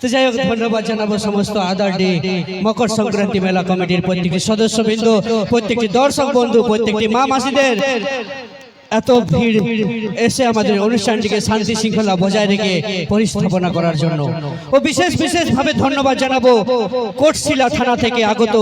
তো যাই হোক, ধন্যবাদ জানাবো সমস্ত আদার ডে মকর সংক্রান্তি মেলা কমিটির প্রত্যেকটি সদস্যবৃন্দ, প্রত্যেকটি দর্শক বন্ধু, প্রত্যেকটি মা মাসিদের এত ভিড় এসে আমাদের অনুষ্ঠানটিকে শান্তি শৃঙ্খলা বজায় রেখে পরিস্থাপনা করার জন্য। ও বিশেষভাবে ধন্যবাদ জানাবো কোটশিলা থানা থেকে আগত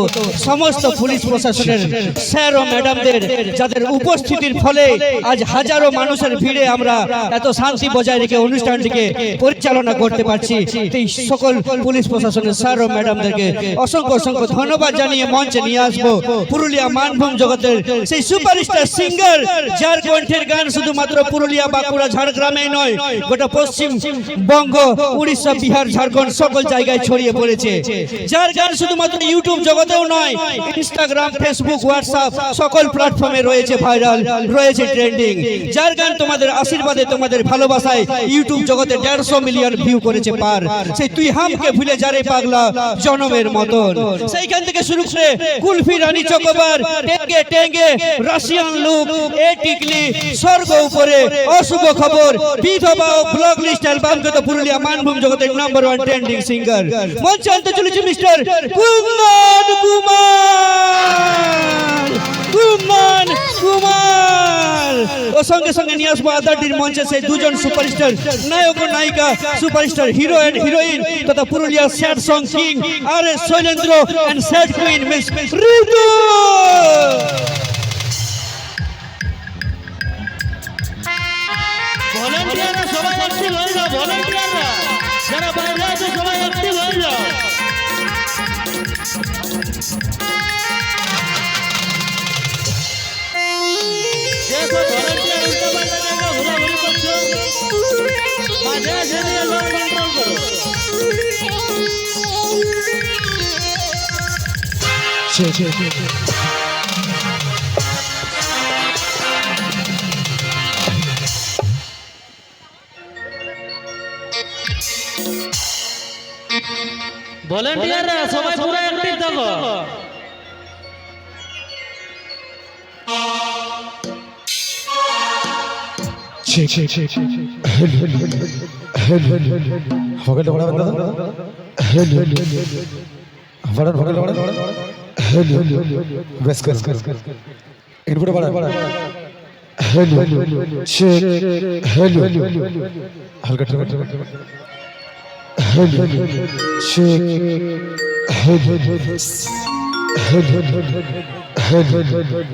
সমস্ত পুলিশ প্রশাসনের স্যার ও ম্যাডামদের, যাদের উপস্থিতির ফলে আজ হাজারো মানুষের ভিড়ে আমরা এত শান্তি বজায় রেখে অনুষ্ঠানটিকে পরিচালনা করতে পারছি। এই সকল পুলিশ প্রশাসনের স্যার ও ম্যাডামদেরকে অসংখ্য ধন্যবাদ জানিয়ে মঞ্চে নিয়ে আসবো পুরুলিয়া মানভূম জগতের সেই সুপারস্টার সিঙ্গার, যার কণ্ঠের গান শুধুমাত্র পুরুলিয়া, বাঁকুড়া, ঝাড়গ্রামে নয়, গোটা পশ্চিমবঙ্গ, উড়িষ্যা, বিহার, ঝাড়খণ্ড সকল জায়গায় ছড়িয়ে পড়েছে। যার গান শুধুমাত্র ইউটিউব জগতেও নয়, ইনস্টাগ্রাম, ফেসবুক, হোয়াটসঅ্যাপ সকল প্ল্যাটফর্মে রয়েছে ভাইরাল, রয়েছে ট্রেন্ডিং। যার গান তোমাদের আশীর্বাদে, তোমাদের ভালোবাসায় ইউটিউব জগতে 150 মিলিয়ন ভিউ করেছে পার। সেই তুই হামকে ভুলে যারে পাগলা জনমের মতন, সেইখান থেকে শুরু করে কুলফি রানী চকোবার, টেঙ্গে টেঙ্গে, রাশিয়ান লুক, এ টিকলি, স্বর্গ উপরে, অশুভ খবর, বিধবা ও ব্লগ লিস্ট অ্যালবামকে তো পুরুলিয়া মানভূম জগতের নাম্বার 1 ট্রেন্ডিং সিঙ্গার মঞ্চে আনতে চলেছে মিস্টার কুন্দন কুমার। ও সঙ্গে সঙ্গে নিয়ে আসবো আদারডির মঞ্চে সেই দুজন সুপারস্টার নায়ক ও নায়িকা, সুপারস্টার হিরো এন্ড হিরোইন তথা Purulia sad song king R S Shailendra and sad queen miss Ritu. ভলান্টিয়াররা সবাই অ্যাক্টিভ হয়ে যাও, ভলান্টিয়াররা যারা বাইরে আছে সবাই অ্যাক্টিভ হয়ে যাও। দেখো ভলান্টিয়ার উল্টা পাল্টা জায়গা ঘোরাঘুরি করছো, মাঝে ঝেড়ে লোক কন্ট্রোল করো। ভলান্টিয়াররা সবাই পুরো অ্যাক্টিভ থাকো।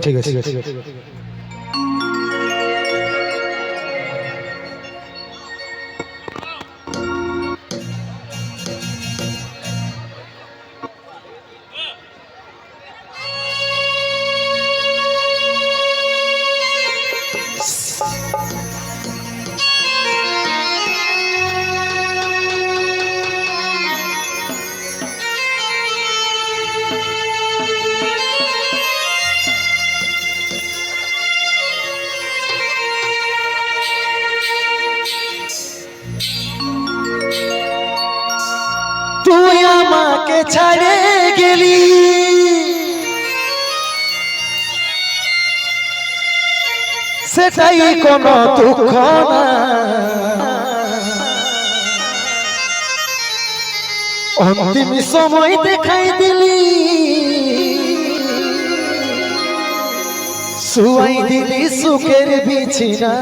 ঠিক আছে। তুই আমাকে ছাড়ে গেলি, সেটাই কোনো দুঃখ না। অন্তিম সময় দেখাই দিলি, শুয়াই দিলি সুখের বিছিনা,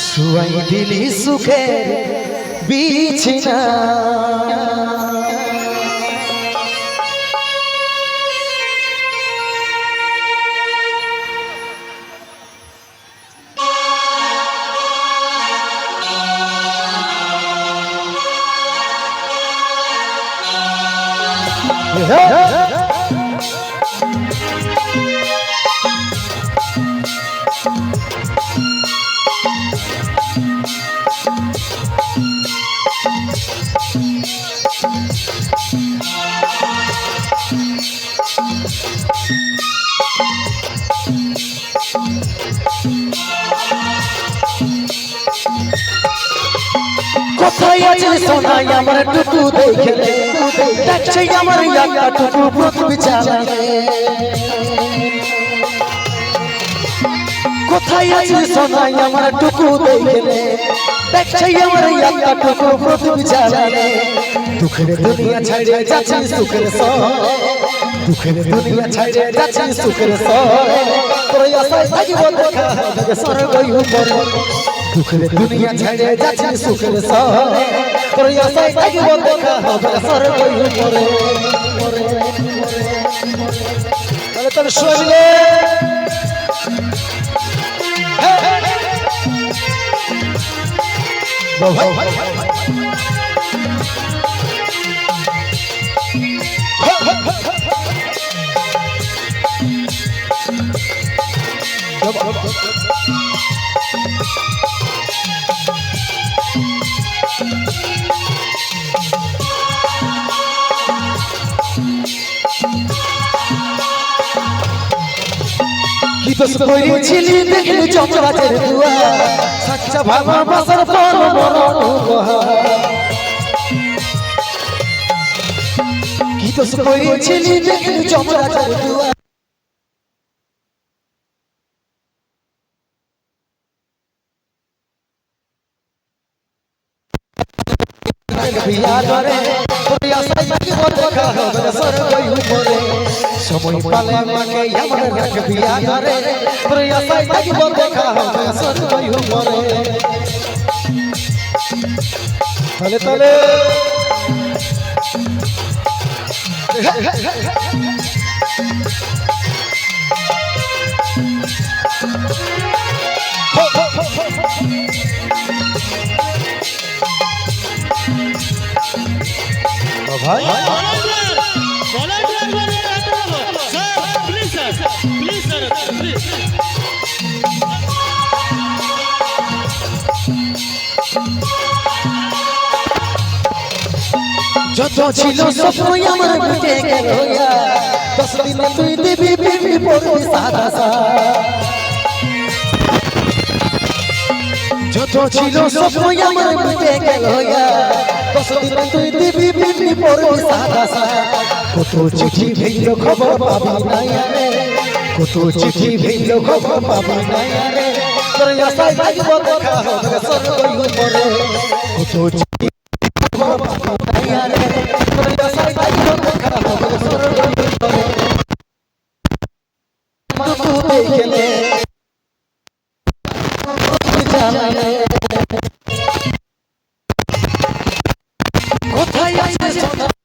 শুয়াই দিলি সুখের বিছিনা। কোথায় আছে সোনাই আমার টুকু দেখে, দেখছে আমার একটা টুকু প্রথম চালানে। কোথায় আছে সোনাই আমার টুকু দেখে, দেখছে আমার একটা টুকু পৃথিবী জ্বালানে দুঃখের দুনিয়া ছাড়ে যাচ্ছি সুখের শহরে দুঃখের দুনিয়া ছাড়ে যাচ্ছি সুখের শহরে তোর আশায় থাকিব দেখা হবে স্বর্গ উপরে দুঃখের দুনিয়া ছাড়ে যাচ্ছি সুখের শহরে তোর আশায় থাকিব দেখা হবে স্বর্গ উপরে তাহলে তোর শুনলে কি দোষ করেছিলি দেখলি চমরাজের দুয়া সচ্চা ভালোবাসার পর মরণ কি দোষ করেছিলি দেখলি চমরাজের দুয়া বিয়া করে তোর আশায় থাকিব দেখা হবে স্বর্গ উপরে সময় পালে আমাকে আমার রাখ বিয়া করে তোর আশায় থাকিব দেখা হবে স্বর্গ উপরে তাহলে তাহলে ভাই যত ছিল স্বপ্ন আমার মিটে গেল 10 দিনে তুই দিবি প্রেমে পড়বি সাদা যত ছিল স্বপ্ন আমার মিটে গেল 10 দিনে তুই দিবি প্রেমে পড়বি সাদা কত চিঠি ভেইল খবর পাবি না রে কত চিঠি ভেইল খবর পাবি না রে তোর আশায় থাকিব দেখা হবে স্বর্গ উপরে কত চিঠি খবর পাবি না রে তোর আশায় থাকিব দেখা হবে স্বর্গ উপরে তুই দেখলে জানালে কোথায় আছে